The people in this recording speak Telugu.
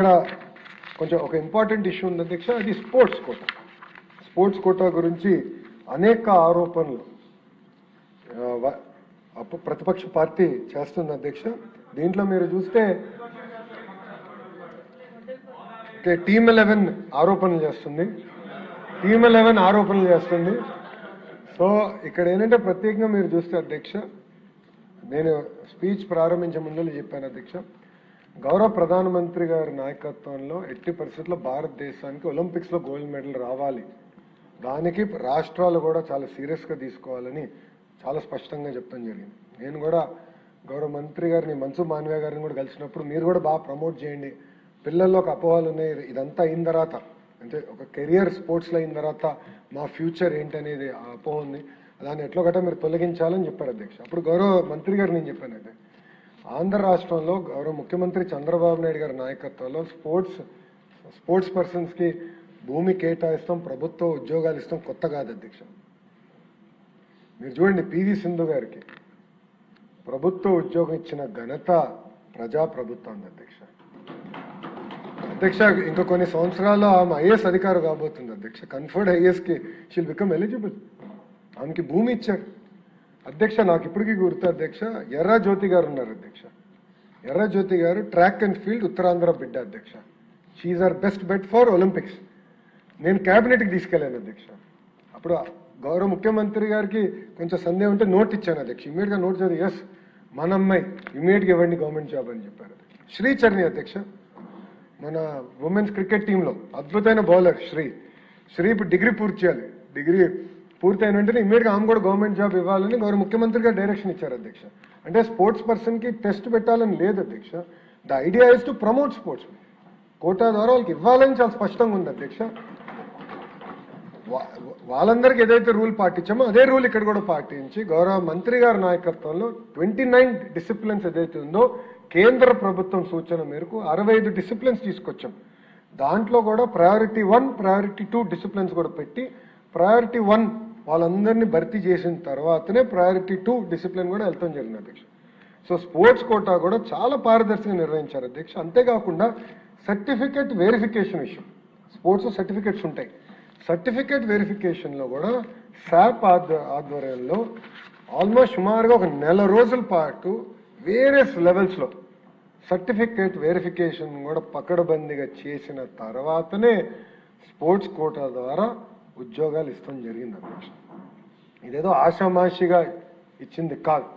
ఇక్కడ కొంచెం ఒక ఇంపార్టెంట్ ఇష్యూ ఉంది అధ్యక్ష, అది స్పోర్ట్స్ కోటా గురించి అనేక ఆరోపణలు ప్రతిపక్ష పార్టీ చేస్తుంది అధ్యక్ష. దీంట్లో మీరు చూస్తే టీమ్ 11 ఆరోపణలు చేస్తుంది. సో ఇక్కడ ఏంటంటే ప్రత్యేకంగా మీరు చూస్తే అధ్యక్ష, నేను స్పీచ్ ప్రారంభించే ముందు చెప్పాను అధ్యక్ష, గౌరవ ప్రధానమంత్రి గారి నాయకత్వంలో ఎట్టి పరిస్థితుల్లో భారతదేశానికి ఒలింపిక్స్లో గోల్డ్ మెడల్ రావాలి, దానికి రాష్ట్రాలు కూడా చాలా సీరియస్గా తీసుకోవాలని చాలా స్పష్టంగా చెప్పడం జరిగింది. నేను కూడా గౌరవ మంత్రి గారిని మన్సుఖ్ మాండవీయ గారిని కూడా కలిసినప్పుడు మీరు కూడా బాగా ప్రమోట్ చేయండి, పిల్లల్లో ఒక అపోహలు ఉన్నాయి, ఇదంతా అయిన తర్వాత అంటే ఒక కెరియర్ స్పోర్ట్స్లో అయిన తర్వాత మా ఫ్యూచర్ ఏంటనేది ఆ అపోహ ఉంది, దాన్ని ఎట్లో గట్రా మీరు తొలగించాలని చెప్పారు అధ్యక్ష. అప్పుడు గౌరవ మంత్రి గారు నేను చెప్పాను అయితే ఆంధ్ర రాష్ట్రంలో గౌరవ ముఖ్యమంత్రి చంద్రబాబు నాయుడు గారి నాయకత్వంలో స్పోర్ట్స్ పర్సన్స్కి భూమి కేటాయిస్తాం, ప్రభుత్వ ఉద్యోగాలు ఇస్తాం కొత్త కాదు అధ్యక్ష. మీరు చూడండి, పివి సింధు గారికి ప్రభుత్వ ఉద్యోగం ఇచ్చిన ఘనత ప్రజాప్రభుత్వం అధ్యక్ష. ఇంకా కొన్ని సంవత్సరాల్లో ఆమె ఐఏఎస్ అధికారి కాబోతుంది అధ్యక్ష. కన్ఫర్డ్ ఐఏఎస్కి షీల్ బికమ్ ఎలిజిబుల్. ఆమెకి భూమి ఇచ్చారు అధ్యక్ష. నాకు ఇప్పటికీ గుర్తు అధ్యక్ష, ఎర్రా జ్యోతి గారు ఉన్నారు అధ్యక్ష. ఎర్రా జ్యోతి గారు ట్రాక్ అండ్ ఫీల్డ్ ఉత్తరాంధ్ర బిడ్డ అధ్యక్ష. She are best bet for Olympics. నేను క్యాబినెట్కి తీసుకెళ్ళాను అధ్యక్ష. అప్పుడు గౌరవ ముఖ్యమంత్రి గారికి కొంచెం సందేహం ఉంటే నోట్ ఇచ్చాను అధ్యక్ష. ఇమీడియట్గా నోట్ చదివి ఎస్ మన అమ్మాయి ఇమీడియట్గా ఇవ్వండి గవర్నమెంట్ జాబ్ అని చెప్పారు. శ్రీచరణి అధ్యక్ష, మన ఉమెన్స్ క్రికెట్ టీంలో అద్భుతమైన బౌలర్ శ్రీ ఇప్పుడు డిగ్రీ పూర్తి చేయాలి. డిగ్రీ పూర్తయిన వెంటనే ఇమీడియట్గా ఆమె కూడా గవర్నమెంట్ జాబ్ ఇవ్వాలని గౌరవ ముఖ్యమంత్రి గారు డైరెక్షన్ ఇచ్చారు అధ్యక్ష. అంటే స్పోర్ట్స్ పర్సన్కి టెస్ట్ పెట్టాలని లేదు అధ్యక్ష. The idea is to promote sports. Quota ద్వారా వాళ్ళకి ఇవ్వాలని చాలా స్పష్టంగా ఉంది అధ్యక్ష. వాళ్ళందరికీ ఏదైతే రూల్ పాటించామో అదే రూల్ ఇక్కడ కూడా పాటించి గౌరవ మంత్రి గారి నాయకత్వంలో 29 డిసిప్లిన్స్ ఏదైతే ఉందో కేంద్ర ప్రభుత్వం సూచన మేరకు 65 డిసిప్లిన్స్ తీసుకొచ్చాం. దాంట్లో కూడా ప్రయారిటీ 1, ప్రయారిటీ 2 డిసిప్లిన్స్ కూడా పెట్టి ప్రయారిటీ 1 వాళ్ళందరినీ భర్తీ చేసిన తర్వాతనే ప్రయారిటీ 2 డిసిప్లిన్ కూడా వెళ్తాం జరిగింది అధ్యక్ష. సో స్పోర్ట్స్ కోటా కూడా చాలా పారదర్శకంగా నిర్వహించారు అధ్యక్ష. అంతేకాకుండా సర్టిఫికేట్ వెరిఫికేషన్ విషయం, స్పోర్ట్స్ సర్టిఫికేట్స్ ఉంటాయి, సర్టిఫికేట్ వెరిఫికేషన్లో కూడా శాప్ ఆధ్వర్యంలో ఆల్మోస్ట్ సుమారుగా ఒక నెల రోజుల పాటు వేరియస్ లెవెల్స్లో సర్టిఫికేట్ వెరిఫికేషన్ కూడా పకడ్బందీగా చేసిన తర్వాతనే స్పోర్ట్స్ కోటా ద్వారా ఉద్యోగాలు ఇస్తాం జరిగింది అధ్యక్ష. ఇదేదో ఆషామాషిగా ఇచ్చింది కాదు.